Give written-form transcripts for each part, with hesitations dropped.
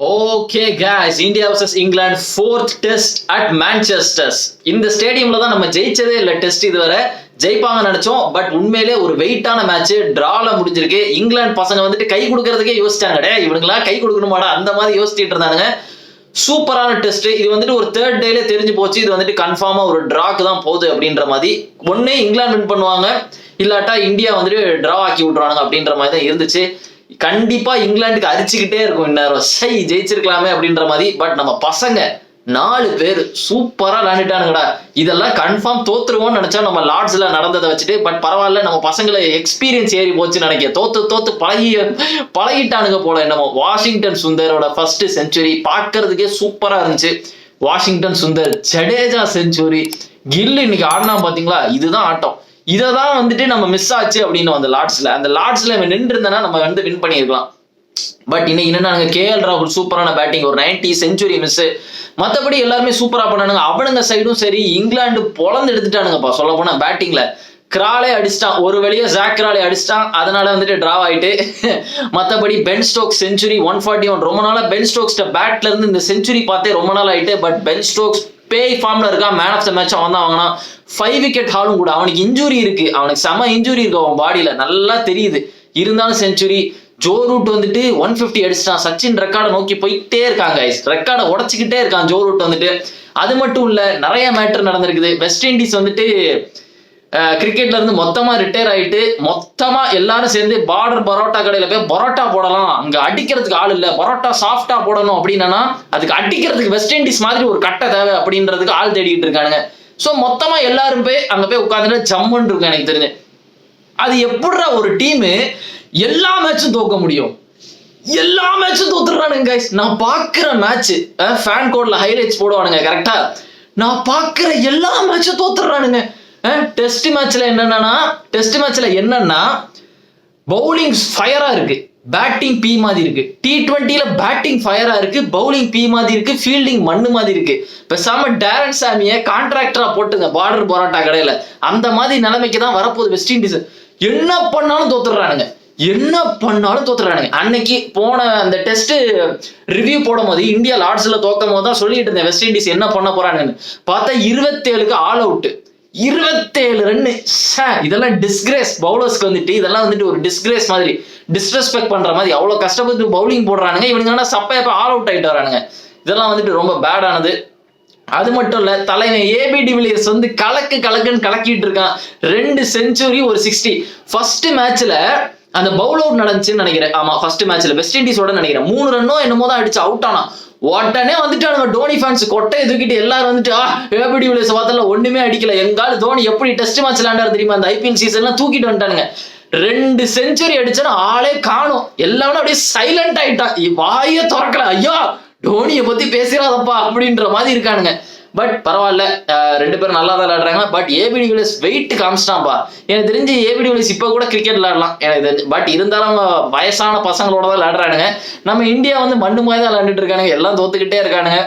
Okay guys, India vs England 4th test at Manchester's. இந்த ஸ்டேடியம்ல தான் நம்ம ஜெயிச்சதே இல்லை டெஸ்ட் இதுவரை. ஜெயிப்பாங்க நினைச்சோம், பட் உண்மையிலே ஒரு வெயிட்டான மேட்ச் டிரால முடிஞ்சிருக்கு. இங்கிலாந்து பசங்க வந்துட்டு கை கொடுக்கறதுக்கே யோசிச்சாங்கடே, இவனுங்களா கை கொடுக்கணுமாடா அந்த மாதிரி யோசிச்சுட்டு இருந்தானுங்க. சூப்பரான டெஸ்ட் இது வந்துட்டு ஒரு தேர்ட் டேல தெரிஞ்சு போச்சு. இது வந்துட்டு கன்ஃபார்மா ஒரு டிராக்கு தான் போகுது அப்படின்ற மாதிரி. ஒன்னே இங்கிலாந்து வின் பண்ணுவாங்க, இல்லாட்டா இந்தியா வந்துட்டு டிரா ஆக்கி விட்டுருவாங்க அப்படின்ற மாதிரி தான் இருந்துச்சு. கண்டிப்பா இங்கிலாந்துக்கு அரிச்சுக்கிட்டே இருக்கும் இந்நேரம், சை ஜெயிச்சிருக்கலாமே அப்படின்ற மாதிரி. பட் நம்ம பசங்க 4 பேர் சூப்பரா விளையாண்டுட்டானுங்கடா. இதெல்லாம் கன்ஃபார்ம் தோத்துருவோம்னு நினைச்சா நம்ம லார்ட்ஸ்ல நடந்ததை வச்சுட்டு, பட் பரவாயில்ல, நம்ம பசங்களை எக்ஸ்பீரியன்ஸ் ஏறி போச்சுன்னு நினைக்கிறேன். தோத்து பழகிட்டானுங்க போல. என்னமோ வாஷிங்டன் சுந்தரோட ஃபர்ஸ்ட் செஞ்சுரி பார்க்கறதுக்கே சூப்பரா இருந்துச்சு. வாஷிங்டன் சுந்தர், ஜடேஜா செஞ்சுரி, கில் இன்னைக்கு ஆடினா பாத்தீங்களா, இதுதான் ஆட்டம். இதை தான் வந்துட்டு நம்ம மிஸ் ஆச்சு அப்படின்னு அந்த லார்ட்ஸ்ல நின்று இருந்தனா நம்ம வந்து வின் பண்ணியிருக்கலாம். பட் இன்னைக்கு என்னன்னா, கேஎல் ராகுல் சூப்பரான பேட்டிங், ஒரு 90 செஞ்சுரி மிஸ். மற்றபடி எல்லாருமே சூப்பரா பண்ணானுங்க. அவனுங்க சைடும் சரி, இங்கிலாந்து பொழந்து எடுத்துட்டானுங்கப்பா. சொல்ல போனா பேட்டிங்ல கிராலே அடிச்சிட்டான், ஒரு வழியா ஜாக் கிராலே அடிச்சிட்டான், அதனால வந்துட்டு டிராவ் ஆயிட்டு. மற்றபடி பென் ஸ்டோக்ஸ் செஞ்சுரி 141. ரொம்ப நாளா பென் ஸ்டோக்ஸ் பேட்ல இருந்து இந்த செஞ்சுரி பார்த்தே ரொம்ப நாள் ஆயிட்டு. பட் பென் ஸ்டோக்ஸ் பேய் ஃபார்ம்ல இருக்கான். மேன் ஆஃப் த மேட்ச் அவன் தான் வாங்கினான். 5 விக்கெட் ஹாலும் கூட. அவனுக்கு இன்ஜுரி இருக்கு, அவனுக்கு செம இன்ஜுரி இருக்கு அவன் பாடியில, நல்லா தெரியுது. இருந்தாலும் செஞ்சுரி. ஜோ ரூட் வந்துட்டு 150 அடிச்சிட்டான். சச்சின் ரெக்கார்டை நோக்கி போயிட்டே இருக்காங்க, ரெக்கார்டை உடச்சிக்கிட்டே இருக்கான் ஜோ ரூட் வந்துட்டு. அது மட்டும் இல்ல, நிறைய மேட்டர் நடந்திருக்குது. வெஸ்ட் இண்டீஸ் வந்துட்டு கிரிக்கெட்ல இருந்து மொத்தமா ரிட்டையர் ஆயிட்டு, மொத்தமா எல்லாரும் சேர்ந்து பார்டர் பரோட்டா கடையில போய் பரோட்டா போடலாம், அங்க அடிக்கிறதுக்கு ஆள் இல்ல, பரோட்டா சாஃப்டா போடணும் அப்படின்னா அதுக்கு அடிக்கிறதுக்கு வெஸ்ட் இண்டீஸ் மாதிரி ஒரு கட்டை தேவை அப்படின்றதுக்கு ஆள் தேடிட்டு இருக்கானுங்க. ஸோ மொத்தமா எல்லாரும் போய் அங்க போய் உட்காந்துட்டு ஜம்முன்னு இருக்கும். எனக்கு தெரிஞ்சு அது எப்படிடா ஒரு டீமு எல்லா மேட்சும் தோக்க முடியும்? எல்லா மேட்சும் தோத்துறானுங்க கைஸ். நான் பாக்குற மேட்ச் ஃபேன் கோட்ல ஹைலைட்ஸ் போடுவானுங்க கரெக்டா. நான் பாக்குற எல்லா மேட்சும் தோத்துறானுங்க. டெஸ்ட் மேட்ச்ல என்னன்னா பவுலிங் ஃபயரா இருக்கு, பேட்டிங் பி மாதிரி இருக்கு. T20ல பேட்டிங் ஃபயரா இருக்கு, பவுலிங் பி மாதிரி இருக்கு, ஃபீல்டிங் மண்ணு மாதிரி இருக்கு. பேசாம டேரன் சாமியை கான்ட்ராக்டரா போட்டுங்க பார்டர் பரோட்டா கடையில. அந்த மாதிரி நிலைமைக்கு தான் வரப்போகுது வெஸ்ட் இண்டீஸ். என்ன பண்ணாலும் தோத்துறானுங்க. அன்னைக்கு போன அந்த டெஸ்ட் ரிவ்யூ போடும் போது இந்தியா லார்ட்ஸ்ல தோக்கும் போது தான் சொல்லிட்டு இருந்தேன் வெஸ்ட் இண்டீஸ் என்ன பண்ண போறாங்கன்னு. பார்த்தா 27க்கு ஆல் அவுட், 27 ரன்னு. இதெல்லாம் டிஸ்கிரேஸ் பவுலர்ஸ்க்கு வந்துட்டு. இதெல்லாம் வந்துட்டு ஒரு டிஸ்கிரேஸ் மாதிரி, டிஸ்ரெஸ்பெக்ட் பண்ற மாதிரி. அவ்வளவு கஷ்டப்பட்டு பவுலிங் போடுறானுங்க, இவனுங்க சப்பையப்ப ஆல் அவுட் ஆயிட்டு வரானுங்க. இதெல்லாம் வந்துட்டு ரொம்ப பேடானது. அது மட்டும் இல்ல, தலைவன் ஏபி டிவிலியர்ஸ் வந்து கலக்குன்னு கலக்கிட்டு இருக்கான். 2 செஞ்சுரி, ஒரு 60. ஃபர்ஸ்ட் மேட்ச்ல அந்த பவுல் அவுட் நடந்துச்சுன்னு நினைக்கிறேன். ஆமா, ஃபர்ஸ்ட் மேட்ச்ல வெஸ்ட் இண்டீஸோட நினைக்கிறேன் 3 ரன்னோ என்னமோ தான் அடிச்சு அவுட் ஆனா. உடனே வந்துட்டானுங்க டோனி ஃபேன்ஸ் கொட்டையை தூக்கிட்டு எல்லாரும் வந்துட்டு ஏபி டிவிலியர்ஸ் பார்த்தல ஒண்ணுமே அடிக்கல, எங்கால தோனி எப்படி டெஸ்ட் மேட்ச் விளையாண்டாரு தெரியுமா அந்த ஐபிஎல் சீசன்லாம், தூக்கிட்டு வந்துட்டானுங்க. 2 செஞ்சுரி அடிச்சா ஆளே காணும். எல்லாரும் அப்படியே சைலண்ட் ஆயிட்டான், வாயே திறக்கல. ஐயோ டோனியை பத்தி பேசுறாதப்பா அப்படின்ற மாதிரி இருக்கானுங்க. பட் பரவாயில்ல, 2 பேரும் நல்லா தான் விளையாடுறாங்க. பட் ஏபி டிவிலியர்ஸ் வெயிட் காமிச்சிட்டான்பா. எனக்கு தெரிஞ்சு ஏபி டிவிலியர்ஸ் இப்ப கூட கிரிக்கெட் விளையாடலாம் எனக்கு தெரிஞ்சு. பட் இருந்தாலும் அவங்க வயசான பசங்களோட தான் விளையாடுறானுங்க. நம்ம இந்தியா வந்து மண்ணு மாதிரி தான் விளையாண்டுட்டு இருக்கானுங்க, எல்லாம் தோத்துக்கிட்டே இருக்கானுங்க.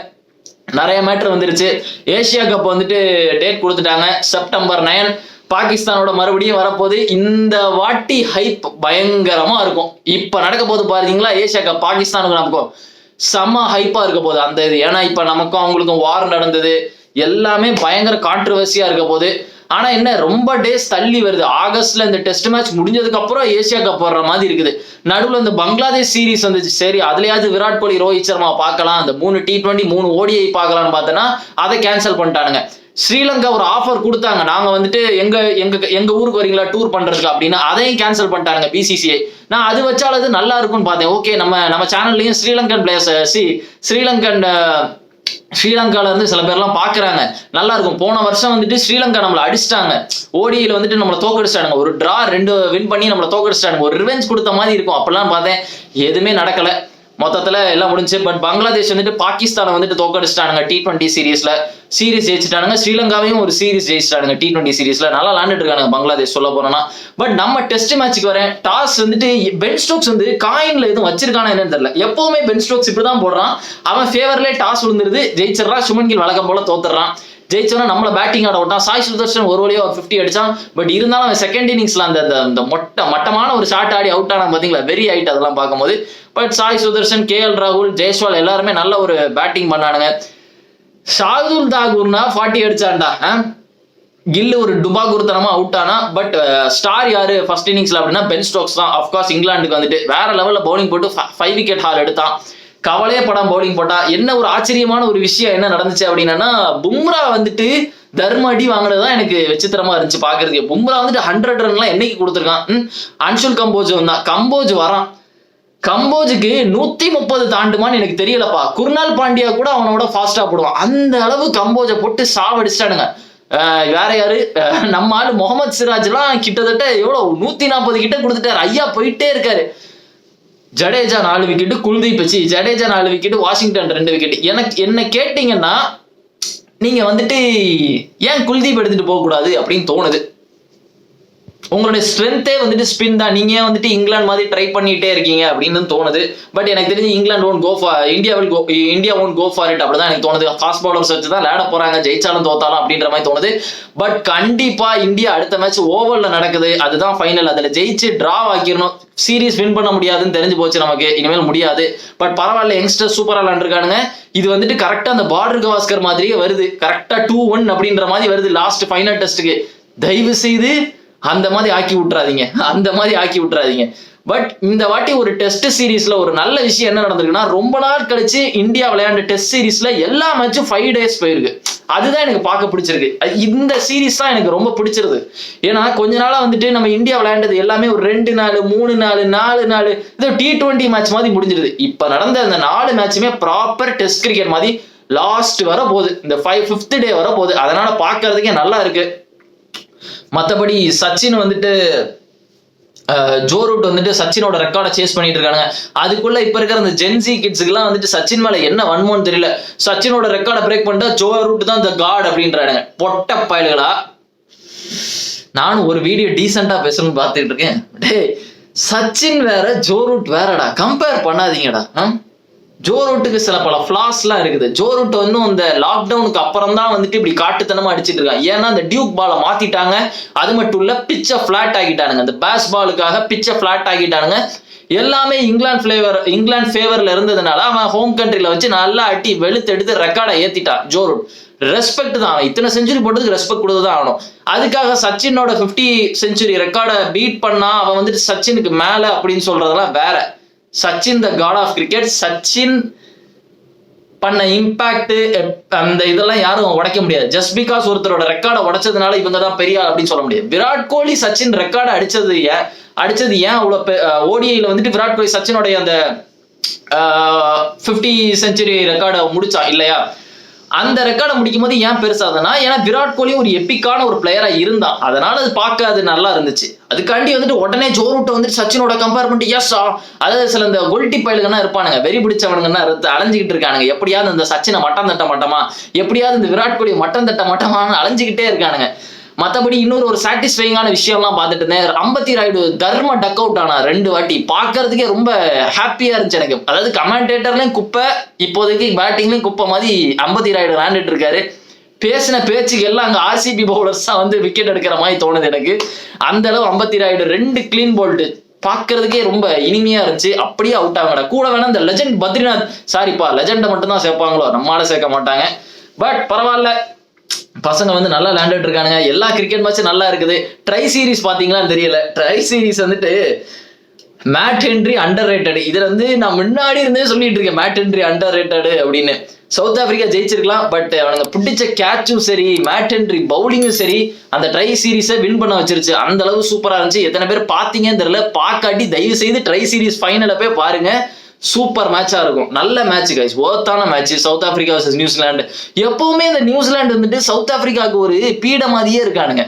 நிறைய மேட்டர் வந்துருச்சு. ஏசியா கப் வந்துட்டு டேட் கொடுத்துட்டாங்க, செப்டம்பர் 9. பாகிஸ்தானோட மறுபடியும் வரப்போது. இந்த வாட்டி ஹைப் பயங்கரமா இருக்கும். இப்ப நடக்க போது பாத்தீங்களா, ஏசியா கப் பாகிஸ்தானுக்கு நமக்கும் செம்ம ஹைப்பா இருக்க போகுது அந்த இது. ஏன்னா இப்ப நமக்கும் அவங்களுக்கும் வார் நடந்தது, எல்லாமே பயங்கர கான்ட்ரவர்சியா இருக்க போகுது. ஆனா என்ன, ரொம்ப டேஸ் தள்ளி வருது. ஆகஸ்ட்ல இந்த டெஸ்ட் மேட்ச் முடிஞ்சதுக்கு அப்புறம் ஏசியா கப் வர்ற மாதிரி இருக்குது. நடுவில் இந்த பங்களாதேஷ் சீரீஸ் வந்துச்சு, சரி அதுலயாவது விராட் கோலி ரோஹித் சர்மா பார்க்கலாம், அந்த 3 T20 3 ODI பார்க்கலாம்னு பார்த்தோன்னா அதை கேன்சல் பண்ணிட்டானுங்க. ஸ்ரீலங்கா ஒரு ஆஃபர் கொடுத்தாங்க, நாங்க வந்துட்டு எங்க ஊருக்கு வரீங்களா டூர் பண்றதுக்கு அப்படின்னு, அதையும் கேன்சல் பண்ணிட்டாங்க BCCI. நான் அது வச்சாலது நல்லா இருக்கும்னு பார்த்தேன். ஓகே, நம்ம சேனல்லையும் ஸ்ரீலங்கன் பிளேயர்ஸ் ஸ்ரீலங்கால இருந்து சில பேர்லாம் பாக்குறாங்க, நல்லா இருக்கும். போன வருஷம் வந்துட்டு ஸ்ரீலங்கா நம்மளை அடிச்சிட்டாங்க, ஓடியில் வந்துட்டு நம்மளை தோக்கடிச்சிட்டாங்க. ஒரு டிரா 2 வின் பண்ணி நம்மளை தோக்கடிச்சிட்டாங்க, ஒரு ரிவெஞ்ச் கொடுத்த மாதிரி இருக்கும். அப்பெல்லாம் பார்த்தேன், எதுவுமே நடக்கல. மொத்தத்துல எல்லாம் முடிஞ்சு. பட் பங்களாதேஷ் வந்துட்டு பாகிஸ்தானை வந்துட்டு தோக்கடிச்சிட்டானுங்க T20 சீரீஸ் ஜெயிச்சிட்டானுங்க. ஸ்ரீலங்காவையும் ஒரு சீரீஸ் ஜெயிச்சிட்டானுங்க T20 சீரீஸ்ல. நல்லா விளையாண்டுட்டு இருக்காங்க பங்களாதேஷ் சொல்ல போறோம்னா. பட் நம்ம டெஸ்ட் மேட்சுக்கு வரேன். டாஸ் வந்துட்டு பென் ஸ்டோக்ஸ் வந்து காயின்ல எதுவும் வச்சிருக்கானா என்னன்னு தெரியல. எப்பவுமே பென் ஸ்டோக்ஸ் இப்படிதான் போடுறான், அவன் ஃபேவர்லேயே டாஸ் விழுந்துருது, ஜெயிச்சிடறான். சுமன் கில் வழக்கம் போல தோத்துறான். ஜெயிச்சோன்னா நம்மள பேட்டிங் ஆட விட்டான். சாய் சுதர்ஷன் ஒரு வழியா ஒரு 50 அடிச்சான். பட் இருந்தாலும் அவன் செகண்ட் இன்னிங்ஸ்ல அந்த மட்டமான ஒரு ஷாட் ஆடி அவுட் ஆனா பாத்தீங்களா, வெரி ஹைட் அதெல்லாம் பார்க்கும்போது. பட் சாய் சுதர்ஷன், KL ராகுல், ஜெய்ஸ்வால் எல்லாருமே நல்ல ஒரு பேட்டிங் பண்ணானுங்க. ஷார்துல் தாகூர்னா 40 அடிச்சான்டா. கில்லு ஒரு டுபாகூர்த்தனமா அவுட் ஆனா. பட் ஸ்டார் யாரு ஃபர்ஸ்ட் இன்னிங்ஸ்ல அப்படின்னா பென் ஸ்டோக்ஸ் தான். அப்கோர்ஸ் இங்கிலாந்துக்கு வந்துட்டு வேற லெவல்ல பவுலிங் போட்டு 5 விக்கெட் ஹால் எடுத்தான். கவலையே படம் பவுலிங் போட்டா. என்ன ஒரு ஆச்சரியமான ஒரு விஷயம் என்ன நடந்துச்சு அப்படின்னா, பும்ரா வந்துட்டு தர்ம அடி வாங்கினதுதான் எனக்கு விசித்திரமா இருந்துச்சு பாக்குறதுக்கு. பும்ரா வந்துட்டு 100 ரன்லாம் என்னைக்கு கொடுத்துருக்கான். அன்ஷுல் கம்போஜ் வந்தான். கம்போஜ் வரான். கம்போஜுக்கு 130 தாண்டுமான்னு எனக்கு தெரியலப்பா. குர்னால் பாண்டியா கூட அவனோட ஃபாஸ்டா போடுவான். அந்த அளவு கம்போஜை போட்டு சாவடிச்சிட்டானுங்க. வேற யாரு, நம்ம ஆளு முகமது சிராஜ் எல்லாம் கிட்டத்தட்ட எவ்வளவு 140 கிட்ட கொடுத்துட்டாரு. ஐயா போயிட்டே இருக்காரு. ஜடேஜா 4 விக்கெட், குல்தீப் வச்சு ஜடேஜா 4 விக்கெட், வாஷிங்டன் 2 விக்கெட். எனக்கு என்ன கேட்டீங்கன்னா, நீங்க வந்துட்டு ஏன் குல்தீப் எடுத்துட்டு போக கூடாது அப்படின்னு தோணுது. உங்களுடைய ஸ்ட்ரென்த்தே வந்துட்டு ஸ்பின் தான். நீங்க ஏன் வந்துட்டு இங்கிலாந்து மாதிரி ட்ரை பண்ணிட்டே இருக்கீங்க அப்படின்னு தோணுது. பட் எனக்கு தெரிஞ்சு England won't go for India won't go for it அப்படிதான் எனக்கு தோணுது. ஃபாஸ்ட் பவுலர்ஸ் வச்சு தான் விளையாட போறாங்க, ஜெயிச்சாலும் தோத்தாலும் அப்படின்ற மாதிரி தோணுது. பட் கண்டிப்பா இந்தியா அடுத்த மேட்ச் ஓவர்ல நடக்குது, அதுதான் ஃபைனல். அதுல ஜெயிச்சு டிராவ் ஆக்கிடணும். சீரீஸ் வின் பண்ண முடியாதுன்னு தெரிஞ்சு போச்சு நமக்கு, இனிமேல் முடியாது. பட் பரவாயில்ல, யங்ஸ்டர் சூப்பரா விளையாண்டுருக்கானுங்க. இது வந்துட்டு கரெக்டா அந்த பார்டர் கவாஸ்கர் மாதிரியே வருது. கரெக்டா 2-1 அப்படின்ற மாதிரி வருது லாஸ்ட் ஃபைனல் டெஸ்ட்டுக்கு. தயவு செய்து அந்த மாதிரி ஆக்கி விட்டுறாதீங்க. பட் இந்த வாட்டி ஒரு டெஸ்ட் சீரீஸ்ல ஒரு நல்ல விஷயம் என்ன நடந்திருக்குன்னா, ரொம்ப நாள் கழிச்சு இந்தியா விளையாண்ட டெஸ்ட் சீரீஸ்ல எல்லா மேட்சும் 5 days போயிருக்கு. அதுதான் எனக்கு பார்க்க பிடிச்சிருக்கு. இந்த சீரீஸ் தான் எனக்கு ரொம்ப பிடிச்சிருக்கு. ஏன்னா கொஞ்ச நாளா வந்துட்டு நம்ம இந்தியா விளையாண்டது எல்லாமே ஒரு 2 நாள் 3 நாள் 4 நாள் இது T20 மேட்ச் மாதிரி முடிஞ்சிருது. இப்ப நடந்த அந்த 4 மேட்சுமே ப்ராப்பர் டெஸ்ட் கிரிக்கெட் மாதிரி லாஸ்ட் வர போகுது. இந்த 5th டே வர போகுது. அதனால பாக்குறதுக்கே நல்லா இருக்கு. மற்றபடி சச்சின் வந்துட்டு ஜோ ரூட் வந்துட்டு சச்சினோட ரெக்கார்டை சேஸ் பண்ணிட்டு இருக்காங்க. அதுக்குள்ள இப்ப இருக்கிற அந்த ஜென்சி கிட்ஸுக்கு எல்லாம் வந்துட்டு சச்சின் மேல என்ன வன்மோன்னு தெரியல. சச்சினோட ரெக்கார்டை பிரேக் பண்ணிட்டா ஜோ ரூட் தான் த காட் அப்படின்றானுங்க. பொட்ட பயல்களா. நானும் ஒரு வீடியோ டீசெண்டா பேசணும்னு பார்த்துட்டு இருக்கேன். டே, சச்சின் வேற ஜோ ரூட் வேறடா, கம்பேர் பண்ணாதீங்கடா. ஜோ ரூட்டுக்கு சில பல ஃபிளாஸ்லாம் இருக்குது. ஜோ ரூட் வந்து இந்த லாக்டவுனுக்கு அப்புறம் தான் வந்துட்டு இப்படி காட்டுத்தனமா அடிச்சிட்டு இருக்காங்க. ஏன்னா அந்த டியூக் பாலை மாத்திட்டாங்க. அது மட்டும் இல்ல, பிச்சை பிளாட் ஆகிட்டானுங்க. அந்த பேஸ் பாலுக்காக பிச்சை பிளாட் ஆகிட்டானுங்க. எல்லாமே இங்கிலாந்து ஃபேவர்ல இருந்ததுனால அவன் ஹோம் கண்ட்ரில வச்சு நல்லா அட்டி வெளுத்து எடுத்து ரெக்கார்டை ஏத்திட்டான் ஜோ ரூட். ரெஸ்பெக்ட் தான். இத்தனை செஞ்சுரி போட்டதுக்கு ரெஸ்பெக்ட் கொடுத்துதான் ஆகணும். அதுக்காக சச்சினோட 50 செஞ்சுரி ரெக்கார்டை பீட் பண்ணா அவன் வந்துட்டு சச்சினுக்கு மேல அப்படின்னு சொல்றதெல்லாம் வேற. சச்சின் த காட் ஆஃப் கிரிக்கெட். சச்சின் பண்ண இம்பாக்ட் அந்த இதெல்லாம் யாரும் உடைக்க முடியாது. ஜஸ்ட் பிகாஸ் ஒருத்தரோட ரெக்கார்டை உடைச்சதுனால இவங்க தான் பெரிய அப்படின்னு சொல்ல முடியாது. விராட் கோலி சச்சின் ரெக்கார்டை அடிச்சது ஏன் அவ்வளவு ஓடிஐல வந்துட்டு விராட் கோலி சச்சினோடைய அந்த 50 செஞ்சுரி ரெக்கார்டை முடிச்சா இல்லையா? அந்த ரெக்கார்டை முடிக்கும் போது ஏன் பெருசாதுன்னா, ஏன்னா விராட் கோலி ஒரு எப்பிக்கான ஒரு பிளேயரா இருந்தான். அதனால அது பார்க்க அது நல்லா இருந்துச்சு. அதுக்காண்டி வந்துட்டு உடனே ஜோ ரூட்டை வந்துட்டு சச்சினோட கம்பேர் பண்ணிட்டு அதாவது சில இந்த கொல்டி பயலுங்கன்னா இருப்பானுங்க, வெறி பிடிச்சவனுங்கன்னா அலைஞ்சிக்கிட்டு இருக்கானுங்க. எப்படியாவது இந்த சச்சினை மட்டம் தட்ட மாட்டோமா, எப்படியாவது இந்த விராட் கோலி மட்டம் தட்ட மாட்டோமான்னு அலைஞ்சிக்கிட்டே இருக்கானுங்க. மற்றபடி இன்னொரு ஒரு சாட்டிஸ்ஃபைங்கான விஷயம்லாம் பார்த்துட்டு இருந்தேன். அம்பத்தி ராயுடு தர்ம டக் அவுட் ஆனா 2 வாட்டி. பார்க்கறதுக்கே ரொம்ப ஹாப்பியா இருந்துச்சு எனக்கு. அதாவது கமெண்டேட்டர்லயும் குப்பை, இப்போதைக்கு பேட்டிங்லயும் குப்பை மாதிரி அம்பத்தி ராயுடு விளையாண்டுட்டு இருக்காரு. பேசின பேச்சுக்கு எல்லாம் அங்க RCB பவுலர்ஸ் தான் வந்து விக்கெட் எடுக்கிற மாதிரி தோணுது எனக்கு. அந்த அளவு அம்பத்தி ராயுடு 2 கிளீன் போல்ட் பார்க்கறதுக்கே ரொம்ப இனிமையா இருந்துச்சு. அப்படியே அவுட் ஆகடா. கூட வேணா இந்த லெஜெண்ட் பத்ரிநாத், சாரிப்பா லெஜெண்டை மட்டும் தான் சேர்ப்பாங்களோ, நம்மளால சேர்க்க மாட்டாங்க. பட் பரவாயில்ல, பசங்க வந்து நல்லா விளையாண்டுட்டு இருக்கானுங்க. எல்லா கிரிக்கெட் மேட்சும் நல்லா இருக்குது. ட்ரை சீரிஸ் பாத்தீங்களான்னு தெரியல. ட்ரை சீரிஸ் வந்துட்டு மேட் ஹென்ரி அண்டர் ரேட்டட். இதுல வந்து நான் முன்னாடி இருந்தே சொல்லிட்டு இருக்கேன் மேட் ஹென்ரி அண்டர் ரேட்டட் அப்படின்னு. சவுத் ஆப்பிரிக்கா ஜெயிச்சிருக்கலாம். பட் அவனுங்க பிடிச்ச கேட்சும் சரி, மேட் ஹென்ரி பவுலிங்கும் சரி, அந்த ட்ரை சீரீஸை வின் பண்ண வச்சிருச்சு. அந்த அளவு சூப்பரா இருந்துச்சு. எத்தனை பேர் பாத்தீங்கன்னு தெரியல. பாக்காட்டி தயவு செய்து ட்ரை சீரிஸ் ஃபைனலை போய் பாருங்க. சூப்பர் மேட்சா இருக்கும். நல்ல மேட்ச் கைஸ், ஒர்த்தான match. South Africa versus New Zealand. எப்பவுமே இந்த நியூசிலாந்து வந்துட்டு சவுத் ஆப்பிரிக்காவுக்கு ஒரு பீட மாதிரியே இருக்கானுங்க.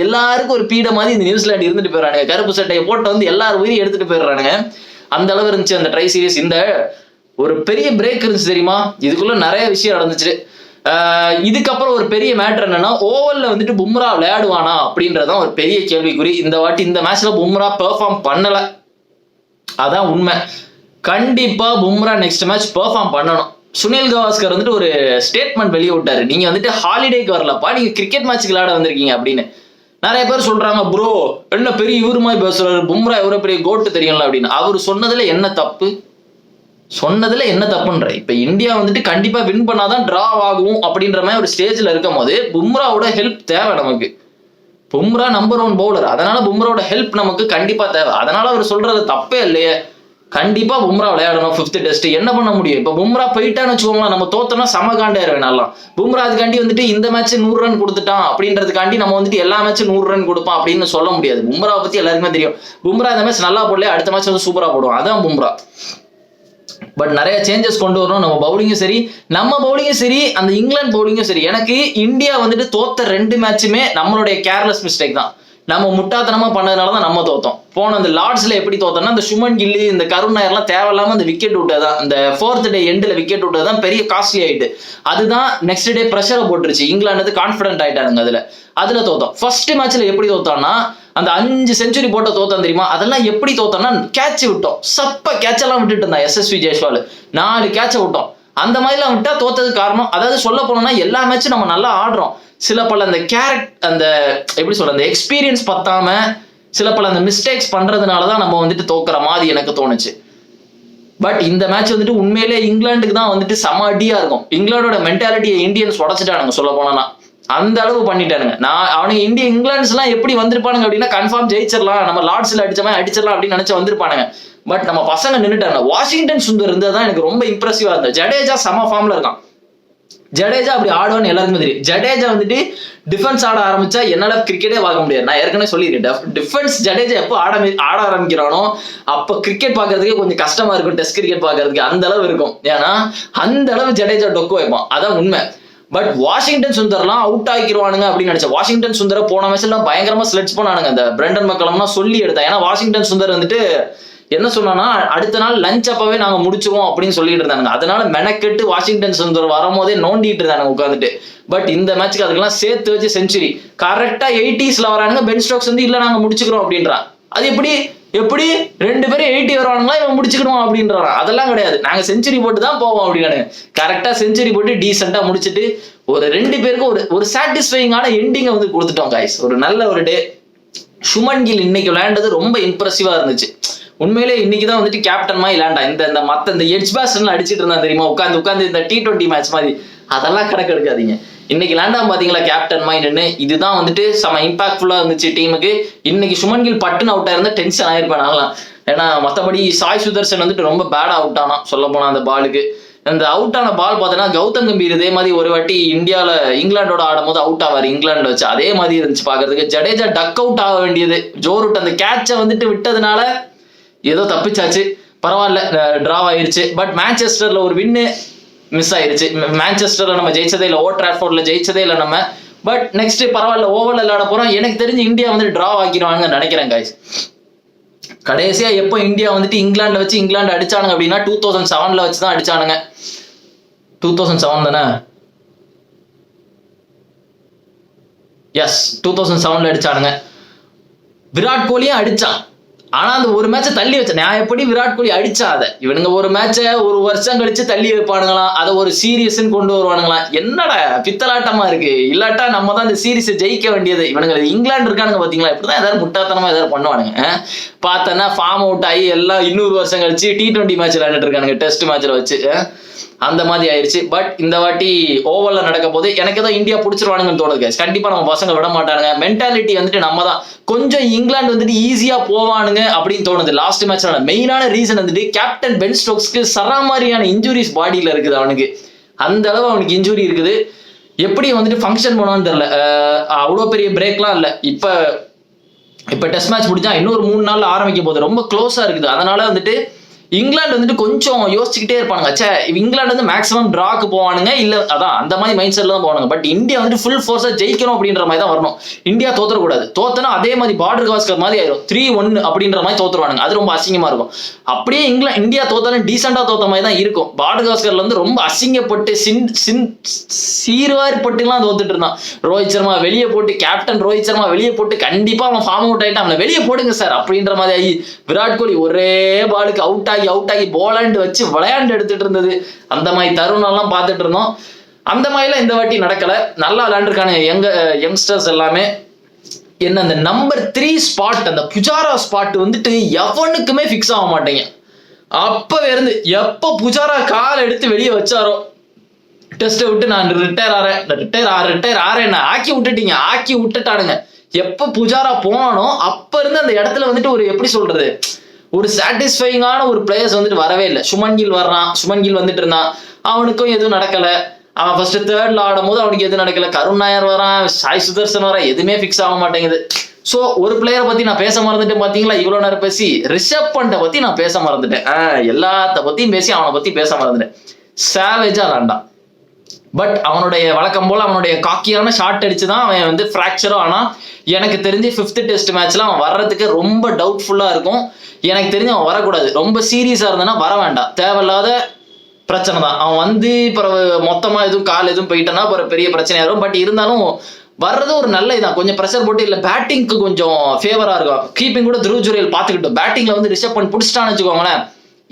எல்லாருக்கும் ஒரு பீட மாதிரி இந்த நியூசிலாந்து இருந்துட்டு போயிடறானுங்க. கருப்பு சட்டையை போட்டு வந்து எல்லாரும் உயிரி எடுத்துட்டு போயிடுறானுங்க. அந்த அளவு இருந்துச்சு அந்த ட்ரை சீரிஸ். இந்த ஒரு பெரிய பிரேக் இருந்துச்சு தெரியுமா, இதுக்குள்ள நிறைய விஷயம் நடந்துச்சு. இதுக்கப்புறம் ஒரு பெரிய மேட்டர் என்னன்னா, ஓவர்ல வந்துட்டு பும்ரா விளையாடுவானா அப்படின்றதான் ஒரு பெரிய கேள்விக்குறி. இந்த வாட்டி இந்த மேட்ச்ல பும்ரா பெர்ஃபார்ம் பண்ணல, அதான் உண்மை. கண்டிப்பா பும்ரா நெக்ஸ்ட் மேட்ச் பெர்ஃபார்ம் பண்ணணும். சுனில் கவாஸ்கர் வந்துட்டு ஒரு ஸ்டேட்மெண்ட் வெளியே விட்டாரு, நீங்க வந்துட்டு ஹாலிடேக்கு வரலப்பா, நீங்க கிரிக்கெட் மேட்சுக்கு விளையாட வந்திருக்கீங்க அப்படின்னு. நிறைய பேர் சொல்றாங்க ப்ரோ என்ன பெரிய இவருமாய் பேசுறாரு, பும்ரா எவ்வளவு பெரிய கோட்டு தெரியும்ல அப்படின்னு. அவர் சொன்னதுல என்ன தப்பு? சொன்னதுல என்ன தப்புன்ற? இப்ப இந்தியா வந்துட்டு கண்டிப்பா வின் பண்ணாதான் டிரா ஆகும் அப்படின்ற மாதிரி ஒரு ஸ்டேஜ்ல இருக்கும் போது பும்ராவோட ஹெல்ப் தேவை நமக்கு. பும்ரா நம்பர் 1 பவுலர், அதனால பும்ராவோட ஹெல்ப் நமக்கு கண்டிப்பா தேவை. அதனால அவர் சொல்றது தப்பே இல்லையே. கண்டிப்பா பும்ரா விளையாடணும் 5th டெஸ்ட். என்ன பண்ண முடியும்? இப்ப பும்ரா போயிட்டான்னு வச்சுக்கோங்களேன், நம்ம தோத்தோம்னா சமகாண்டாயிருவேன். நல்லா பும்ரா அதுக்காண்டி வந்துட்டு இந்த மேட்ச் 100 ரன் கொடுத்துட்டான் அப்படின்றதுக்காண்டி நம்ம வந்துட்டு எல்லா மேட்சும் 100 ரன் கொடுப்பான் அப்படின்னு சொல்ல முடியாது. பும்ரா பத்தி எல்லாருக்குமே தெரியும். பும்ரா இந்த மேட்ச் நல்லா போடல, அடுத்த மேட்ச் வந்து சூப்பரா போடுவோம், அதான் பும்ரா. பட் நிறைய சேஞ்சஸ் கொண்டு வரணும். நம்ம பவுலிங்கும் சரி, அந்த இங்கிலாந்து பவுலிங்கும் சரி. எனக்கு இந்தியா வந்துட்டு தோத்த 2 மேட்சுமே நம்மளுடைய கேர்லெஸ் மிஸ்டேக் தான். நம்ம முட்டாத்தனமா பண்ணதுனாலதான் நம்ம தோத்தோம். போன அந்த லார்ட்ஸ்ல எப்படி தோத்தோம்னா, இந்த சுமன் கில்லி, இந்த கருண் நாயர் எல்லாம் தேவையில்லாம அந்த விக்கெட் விட்டதான், இந்த 4th டே எண்ட்ல விக்கெட் விட்டதான் பெரிய காஸ்ட்லி ஆயிட்டு. அதுதான் நெக்ஸ்ட் டே பிரஷரை போட்டுருச்சு. இங்கிலாந்து கான்பிடன்ட் ஆயிட்டாங்க அதுல தோத்தோம். ஃபர்ஸ்ட் மேட்ச்ல எப்படி தோத்தோம்னா, அந்த 5 செஞ்சுரி போட்ட தோத்தம் தெரியுமா? அதெல்லாம் எப்படி தோத்தோம்னா, கேட்ச் விட்டோம், சப்ப கேட்ச் எல்லாம் விட்டுட்டு இருந்தா எஸ்எஸ்வி ஜெய்ஸ்வால் 4 கேட்ச விட்டோம். அந்த மாதிரிலாம் விட்டா தோத்ததுக்கு காரணம், அதாவது சொல்ல போனோம்னா எல்லா மேட்சும் நம்ம நல்லா ஆடுறோம், சில பல அந்த அந்த எப்படி சொல்ற அந்த எக்ஸ்பீரியன்ஸ் பத்தாம சில பல அந்த மிஸ்டேக்ஸ் பண்றதுனாலதான் நம்ம வந்துட்டு தோக்குற மாதிரி எனக்கு தோணுச்சு. பட் இந்த மேட்ச் வந்துட்டு உண்மையிலே இங்கிலாந்துக்கு தான் வந்துட்டு செம அடியா இருக்கும். இங்கிலாண்டோட மென்டாலிட்டியை இந்தியன்ஸ் உடச்சிட்டானுங்க சொல்ல போனா, அந்த அளவு பண்ணிட்டானுங்க. அவனுக்கு இங்கிலாண்ட்ஸ் எல்லாம் எப்படி வந்திருப்பானுங்க அப்படின்னா, கன்ஃபார்ம் ஜெயிச்சிடலாம், நம்ம லார்ட்ஸ்ல அடிச்சிடலாம் அப்படின்னு நினைச்சு வந்திருப்பானுங்க. பட் நம்ம பசங்க நின்றுட்டாங்க. வாஷிங்டன் சுந்தர் இருந்ததுதான் எனக்கு ரொம்ப இம்ப்ரெசிவா இருந்தது. ஜடேஜா செம ஃபார்ம்ல இருக்கான். ஜடேஜா அப்படி ஆடுவான்னு எல்லாருக்குமே தெரியும். ஜடேஜா வந்துட்டு டிஃபென்ஸ் ஆட ஆரம்பிச்சா என்னால கிரிக்கெட்டே பார்க்க முடியாது. நான் ஏற்கனவே சொல்லியிருக்கேன், டிஃபென்ஸ் ஜடேஜா எப்போ ஆட ஆரம்பிக்கிறானோ அப்ப கிரிக்கெட் பாக்குறதுக்கே கொஞ்சம் கஷ்டமா இருக்கும். டெஸ்ட் கிரிக்கெட் பாக்குறதுக்கு அந்த அளவு இருக்கும். ஏன்னா அந்த அளவு ஜடேஜா டொக்கு வைப்பான், அதான் உண்மை. பட் வாஷிங்டன் சுந்தர்லாம் அவுட் ஆகிடுவானுங்க அப்படின்னு நினைச்சேன். வாஷிங்டன் சுந்தரை போன மேட்ச்லாம் பயங்கரமா ஸ்லெட்ச் பண்ணானுங்க. அந்த பிரண்டன் மக்களம்லாம் சொல்லி எடுத்தேன். ஏன்னா வாஷிங்டன் சுந்தர் வந்துட்டு என்ன சொன்னா, அடுத்த நாள் லஞ்ச் அப்பவே நாங்க முடிச்சிருவோம் அப்படின்னு சொல்லிட்டு இருந்தாங்க. அதனால மெனக்கெட்டு வாஷிங்டன் சுந்தர் வரும்போதே நோண்டிட்டு இருந்தாங்க உட்காந்துட்டு. பட் இந்த மேட்ச்க்கு அதுக்கெல்லாம் சேர்த்து வச்சு செஞ்சுரி கரெக்டா 80s வரானுங்க. பென் ஸ்டோக்ஸ் வந்து இல்ல நாங்க முடிச்சுக்கிறோம் அப்படின்றான். அது எப்படி 2 பேரும் 80 வருவானுங்களா, இவன் முடிச்சுக்கணும் அப்படின்றான். அதெல்லாம் கிடையாது, நாங்க செஞ்சுரி போட்டு தான் போவோம் அப்படின்னு. கரெக்டா செஞ்சுரி போட்டு டீசெண்டா முடிச்சுட்டு ஒரு 2 பேருக்கு ஒரு சாட்டிஸ்ஃபைங்கான எண்டிங்கை வந்து கொடுத்துட்டோம் காய்ஸ். ஒரு நல்ல ஒரு டே. சுமன் கில் இன்னைக்கு விளையாண்டது ரொம்ப இம்ப்ரெசிவா இருந்துச்சு. உண்மையிலே இன்னைக்குதான் வந்துட்டு கேப்டன் மாதிரி விளையாண்டா. இந்த எட்ஜ் பேட்ஸ்மேன் அடிச்சிட்டு இருந்தா தெரியுமா, உட்காந்து இந்த T20 மேட்ச் மாதிரி, அதெல்லாம் கணக்கு எடுக்காதீங்க. இன்னைக்கு லேண்டா பாத்தீங்களா கேப்டன் மைண்ட்னு. இதுதான் வந்துட்டு செம இம்பாக்ட்ஃபுல்லா இருந்துச்சு டீமுக்கு. இன்னைக்கு சுமன் கில் பட்டுன்னு அவுட் ஆயிருந்தா டென்ஷன் ஆயிருப்பேன் நான்லாம். ஏன்னா மற்றபடி சாய் சுதர்சன் வந்துட்டு ரொம்ப பேடா அவுட் ஆனா சொல்ல போனா அந்த பாலுக்கு. அந்த அவுட் ஆன பால் பார்த்தீங்கன்னா கௌதம் கம்பீர் இதே மாதிரி ஒரு வாட்டி இங்கிலாண்டோட ஆடும் போது அவுட் ஆவார் இங்கிலாந்து வச்சு, அதே மாதிரி இருந்துச்சு பாக்குறதுக்கு. ஜடேஜா டக் அவுட் ஆக வேண்டியது, ஜோரூட் அந்த கேட்சை வந்துட்டு விட்டதுனால ஏதோ தப்பிச்சாச்சு, பரவாயில்ல, டிராவ் ஆயிருச்சு. பட் மான்செஸ்டர்ல ஒரு வின்னு மிஸ் ஆயிருச்சு. மான்செஸ்டர்ல நம்ம ஜெயிச்சதே இல்லை, ஓல்ட் ட்ராஃபோர்ட்ல ஜெயிச்சதே இல்லை நம்ம. பட் நெக்ஸ்ட் பரவாயில்ல, ஓவர்ல விளையாட போறோம். எனக்கு தெரிஞ்சு இந்தியா வந்து டிராவ் ஆக்கிடுவாங்கன்னு நினைக்கிறேன் காய்ஸ். கடைசியா எப்போ இந்தியா வந்துட்டு இங்கிலாந்து வச்சு இங்கிலாந்து அடிச்சானுங்க அப்படின்னா 2007 வச்சுதான் அடிச்சானுங்க. 2007 தானே? எஸ், 2007 அடிச்சானுங்க. விராட் கோலியும் அடிச்சான். ஆனா அந்த ஒரு மேட்சை தள்ளி வச்ச நான் எப்படி விராட் கோலி அடிச்சா அதை இவனுங்க ஒரு மேட்சை ஒரு வருஷம் கழிச்சு தள்ளி வைப்பானுங்களாம், அதை ஒரு சீரியஸ்ன்னு கொண்டு வருவானுங்களாம். என்னடா பித்தலாட்டமா இருக்கு. இல்லாட்டா நம்ம தான் இந்த சீரீஸை ஜெயிக்க வேண்டியது. இவனுங்க இங்கிலாந்து இருக்கானுங்க பாத்தீங்களா, இப்படிதான் ஏதாவது முட்டாத்தனமா ஏதாவது பண்ணுவானுங்க. பார்த்தோன்னா ஃபார்ம் அவுட் ஆகி எல்லாம் 200 வருஷம் கழிச்சு T20 மேட்ச் விளையாண்டுட்டு இருக்கானுங்க, டெஸ்ட் மேட்ச்ல வச்சு. அந்த மாதிரி ஆயிடுச்சு. பட் இந்த வாட்டி ஓவர்ல நடக்க போது எனக்கு ஏதோ இந்தியா பிடிச்சிருவானுங்கன்னு தோணுது. கண்டிப்பா நம்ம பசங்க விட மாட்டானுங்க. மென்டாலிட்டி வந்துட்டு நம்ம தான் கொஞ்சம் இங்கிலாந்து வந்துட்டு ஈஸியா போவானுங்க அப்படின்னு தோணுது. லாஸ்ட் மேட்ச்ல மெயினான ரீசன் வந்துட்டு கேப்டன் பென் ஸ்டோக்ஸ்க்கு சராமாரியான இன்ஜுரிஸ் பாடியில இருக்குது. அவனுக்கு அந்த அளவு அவனுக்கு இன்ஜுரி இருக்குது. எப்படி வந்துட்டு ஃபங்க்ஷன் பண்ணுவான்னு தெரியல. அவ்வளோ பெரிய பிரேக்லாம் இல்லை. இப்ப டெஸ்ட் மேட்ச் முடிஞ்சா இன்னொரு 3 நாள்ல ஆரம்பிக்க போகுது, ரொம்ப க்ளோஸா இருக்குது. அதனால வந்துட்டு இங்கிலாந்து வந்துட்டு கொஞ்சம் யோசிச்சுக்கிட்டே இருப்பானுங்க. இங்கிலாந்து வந்து மேக்ஸிமம் டிராக்கு போவானுங்க, இல்ல அதான் அந்த மாதிரி மைண்ட் செட்ல தான் போவானுங்க. பட் இந்தியா வந்துட்டு ஃபுல் ஃபோர்ஸா ஜெயிக்கணும் அப்படின்ற மாதிரி தான் வரணும். இந்தியா தோத்தரக்கூடாது. தோத்தனா அதே மாதிரி பார்டர் கவாஸ்கர் மாதிரி ஆயிரும், 3-1 அப்படின்ற மாதிரி தோத்துருவானுங்க. அது ரொம்ப அசிங்கமா இருக்கும். அப்படியே இந்தியா தோத்தாலும் டீசெண்டா தோத்த மாதிரி தான் இருக்கும். பார்டர் கவாஸ்கர்ல வந்து ரொம்ப அசிங்கப்பட்டு சீர்வாரிப்பட்டுலாம் தோத்துட்டு இருந்தான். ரோஹித் சர்மா வெளியே போட்டு, கேப்டன் ரோஹித் சர்மா வெளியே போட்டு, கண்டிப்பா அவன் ஃபார்ம் அவுட் ஆயிட்டான், அவனை வெளியே போடுங்க சார் அப்படின்ற மாதிரி ஆகி விராட் கோலி ஒரே பாலுக்கு அவுட் ஆகி அவுட் ஆகி போலாண்டு வச்சு விளையாண்டு எடுத்துட்டு இருந்தது. அந்த மாதிரி தருணம் எல்லாம் பார்த்துட்டு இருந்தோம். அந்த மாதிரிலாம் இந்த வாட்டி நடக்கல. நல்லா விளையாண்டுருக்கான யங்ஸ்டர்ஸ் எல்லாமே. என்ன அந்த நம்பர் 3 ஸ்பாட், அந்த புஜாரா ஸ்பாட் வந்துட்டு எவனுக்குமே ஃபிக்ஸ் ஆக மாட்டேங்க. அப்பவே இருந்து எப்போ புஜாரா கால் எடுத்து வெளியே வச்சாரோ டெஸ்ட்டை விட்டு நான் ரிட்டையர் ஆறேன் ஆக்கி விட்டுட்டீங்க, ஆக்கி விட்டுட்டானுங்க. எப்போ புஜாரா போனானோ அப்ப இருந்து அந்த இடத்துல வந்துட்டு ஒரு எப்படி சொல்றது, ஒரு சாட்டிஸ்ஃபைங்கான ஒரு பிளேயர்ஸ் வந்துட்டு வரவே இல்லை. சுமன் கில் வந்துட்டு இருந்தான், அவனுக்கும் எதுவும் நடக்கல. அவன் ஃபர்ஸ்ட் தேர்ட்ல ஆடும் போது அவனுக்கு எதுவும் நடக்கல. கருண் நாயர் வரான், சாய் சுதர்சன் வரான், எதுவுமே ஃபிக்ஸ் ஆக மாட்டேங்குது. ஸோ ஒரு பிளேயரை பத்தி நான் பேச மறந்துட்டேன் பாத்தீங்களா, இவ்வளவு நேரம் பேசி. ரிஷப் பண்டை பத்தி நான் பேச மறந்துட்டேன். எல்லாத்த பத்தியும் பேசி அவனை பத்தி பேச மறந்துட்டேன். சாவேஜா விளாண்டான். பட் அவனுடைய வழக்கம் போல அவனுடைய காக்கியான ஷாட் அடிச்சுதான் அவன் வந்து ஃப்ராக்சரும். ஆனா எனக்கு தெரிஞ்சு 5th டெஸ்ட் மேட்ச்ல அவன் வர்றதுக்கு ரொம்ப டவுட்ஃபுல்லா இருக்கும். எனக்கு தெரிஞ்சு அவன் வரக்கூடாது. ரொம்ப சீரியஸா இருந்தானா வர வேண்டாம், தேவையில்லாத பிரச்சனை தான். அவன் வந்து இப்போ மொத்தமா எதுவும் கால் எதுவும் போயிட்டானா அப்புறம் பெரிய பிரச்சனையா இருக்கும். பட் இருந்தாலும் வர்றது ஒரு நல்ல இதான், கொஞ்சம் ப்ரெஷர் போட்டு இல்லை பேட்டிங்க்கு கொஞ்சம் ஃபேவரா இருக்கும். கீப்பிங் கூட த்ருவ் ஜுரேல் பார்த்துக்கிட்டோம். பேட்டிங்ல வந்து ரிஷப் பண்ட் பிடிச்சிட்டான்னு வச்சுக்கோங்களேன்,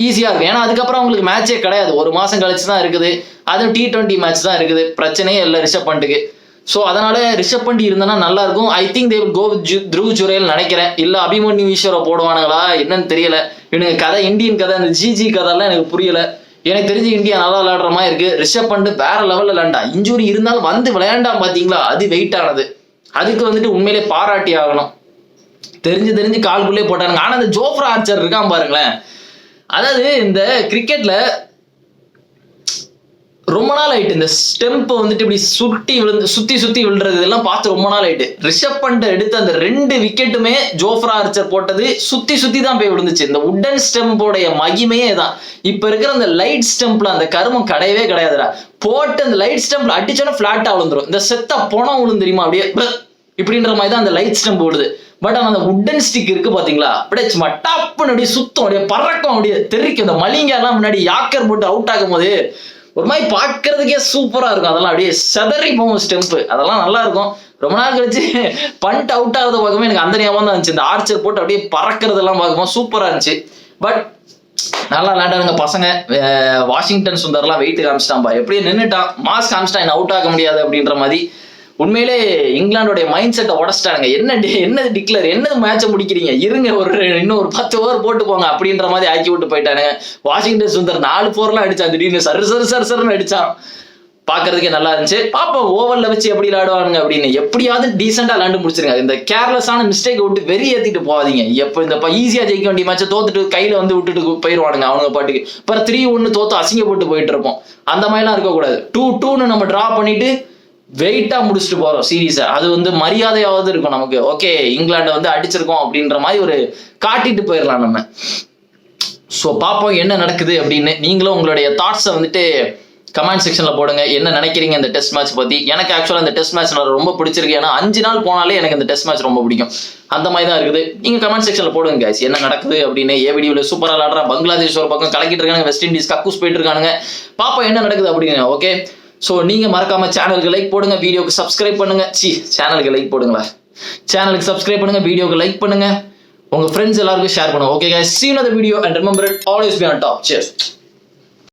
ஈஸியா இருக்கும். ஏன்னா அதுக்கப்புறம் அவங்களுக்கு மேட்சே கிடையாது, ஒரு மாசம் கழிச்சு தான் இருக்குது. அதுவும் T20 மேட்ச் தான் இருக்குது, பிரச்சனையே இல்லை ரிஷப் பண்ட்டுக்கு. ஸோ அதனால ரிஷப் பண்ட் இருந்தானா நல்லா இருக்கும். I think they will go with Dhruv Jurel நினைக்கிறேன். இல்ல அபிமன்யு ஈஸ்வரை போடுவானுங்களா என்னன்னு தெரியல. இவனுங்க கதை இந்தியன் கதை, அந்த ஜிஜி கதைலாம் எனக்கு புரியல. எனக்கு தெரிஞ்சு இந்தியா நல்லா விளையாடுற மாதிரி இருக்கு. ரிஷப் பண்ட் வேற லெவல்ல விளையாண்டா. இன்ஜுரி இருந்தாலும் வந்து விளையாண்டா பாத்தீங்களா, அது வெயிட் ஆனது. அதுக்கு வந்துட்டு உண்மையிலே பாராட்டி ஆகணும். தெரிஞ்சு கால்குள்ளே போட்டானுங்க. ஆனா அந்த ஜோஃப்ரா ஆர்ச்சர் இருக்கான் பாருங்களேன், அதாவது இந்த கிரிக்கெட்ல ரொம்ப நாள் ஆயிட்டு இந்த ஸ்டெம்ப் வந்துட்டு இப்படி சுத்தி விழுறது இதெல்லாம் பார்த்து ரொம்ப நாள் ஆயிட்டு. ரிஷப் பண்ட் எடுத்து அந்த 2 விக்கெட்டுமே ஜோஃப்ரா ஆர்ச்சர் போட்டது சுத்தி தான் போய் விழுந்துச்சு. இந்த உட்டன் ஸ்டெம்போடைய மகிமையே தான். இப்ப இருக்கிற அந்த லைட் ஸ்டெம்ப்ல அந்த கருமம் கிடையவே கிடையாதுடா. போட்டு அந்த லைட் ஸ்டெம்ப்ல அடிச்சோன்னா பிளாட்டா விழுந்துரும். இந்த செத்த பொணம் விழுந்து தெரியுமா, அப்படியே இப்படின்ற மாதிரி தான் அந்த லைட் ஸ்டெம்ப் விழுது. பட் ஆனால் அந்த உட்டன் ஸ்டிக் இருக்கு பாத்தீங்களா, அப்படியே சும்மா டப்புன்னு அப்படியே சுத்தம், அப்படியே பறக்கும், அப்படியே தெரிக்கும். இந்த மலிங்க எல்லாம் முன்னாடி யாக்கர் போட்டு அவுட் ஆகும் போது ஒரு மாதிரி பார்க்கறதுக்கே சூப்பரா இருக்கும். அதெல்லாம் அப்படியே செதறி போகும் ஸ்டெம்ப், அதெல்லாம் நல்லா இருக்கும். ரொம்ப நாள் கழிச்சு பண்ட் அவுட் ஆகுறத பார்க்கும்போது எனக்கு அந்த ஞாபகம் தான் இருந்துச்சு. இந்த ஆர்ச்சர் போட்டு அப்படியே பறக்கிறதெல்லாம் பார்க்கும்போது சூப்பரா இருந்துச்சு. பட் நல்லா விளையாண்டானுங்க பசங்க. வாஷிங்டன் சுந்தர்லாம் வெயிட் காமிச்சிட்டான்பா, எப்படியே நின்றுட்டான், மாஸ் காமிச்சிட்டான், அவுட் ஆக முடியாது அப்படின்ற மாதிரி. உண்மையிலே இங்கிலாந்தோடைய மைண்ட் செட்டை உடச்சிட்டானுங்க. என்னது டிக்ளர், என்னது மேட்சை முடிக்கிறீங்க, இருங்க இன்னும் ஒரு 10 ஓவர் போட்டு போங்க அப்படின்ற மாதிரி ஆக்கி விட்டு போயிட்டானுங்க. வாஷிங்டன் சுந்தர் 4 4 அடிச்சான், திடீர்னு சர்ன்னு அடிச்சான். பாக்குறதுக்கே நல்லா இருந்துச்சு. பாப்போம் ஓவர்ல வச்சு எப்படி விளையாடுவானுங்க அப்படின்னு. எப்படியாவது டீசெண்டா விளையாண்டு முடிச்சிருங்க. இந்த கேர்லெஸ்ஸான மிஸ்டேக் விட்டு வெறி ஏத்திட்டு போகாதீங்க. எப்ப இந்த ஈஸியா ஜெயிக்க வேண்டிய மேட்சை தோத்துட்டு கையில வந்து விட்டுட்டு போயிருவானுங்க அவனுங்க பாட்டுக்கு. அப்புறம் 3-1 தோத்து அசிங்கப்பட்டு போயிட்டு இருப்போம். அந்த மாதிரிலாம் இருக்கக்கூடாது. 2-2 நம்ம டிரா பண்ணிட்டு வெயிட்டா முடிச்சுட்டு போறோம் சீரீஸை. அது வந்து மரியாதையாவது இருக்கும் நமக்கு. ஓகே இங்கிலாண்டை வந்து அடிச்சிருக்கோம் அப்படின்ற மாதிரி ஒரு காட்டிட்டு போயிடலாம் நம்ம. ஸோ பார்ப்போம் என்ன நடக்குது அப்படின்னு. நீங்களும் உங்களுடைய தாட்ஸை வந்துட்டு கமெண்ட் செக்ஷன்ல போடுங்க. என்ன நினைக்கிறீங்க இந்த டெஸ்ட் மேட்ச் பத்தி? எனக்கு ஆக்சுவலா இந்த டெஸ்ட் மேட்ச் ரொம்ப பிடிச்சிருக்கு. ஏன்னா 5 நாள் போனாலே எனக்கு இந்த டெஸ்ட் மேட்ச் ரொம்ப பிடிக்கும். அந்த மாதிரி தான் இருக்குது. நீங்க கமெண்ட் செக்ஷன்ல போடுங்க guys, என்ன நடக்குது அப்படின்னு. வீடியோல சூப்பரா விளையாடுறா, பங்களாதேஷ் ஒரு பக்கம் கலக்கிட்டு இருக்காங்க, வெஸ்ட் இண்டீஸ் கக்கூஸ் போயிட்டு இருக்கானுங்க. பாப்போம் என்ன நடக்குது அப்படின்னு. ஓகே ஸோ நீங்க மறக்காம சேனலுக்கு லைக் போடுங்க, வீடியோக்கு சப்ஸ்கிரைப் பண்ணுங்க. சேனலுக்கு லைக் போடுங்களா, சேனலுக்கு சப்ஸ்கிரைப் பண்ணுங்க, வீடியோக்கு லைக் பண்ணுங்க, உங்க ஃப்ரெண்ட்ஸ் எல்லாருக்கும் ஷேர் பண்ணுங்க. Okay guys, see you in the video and remember it, always be on top. Cheers.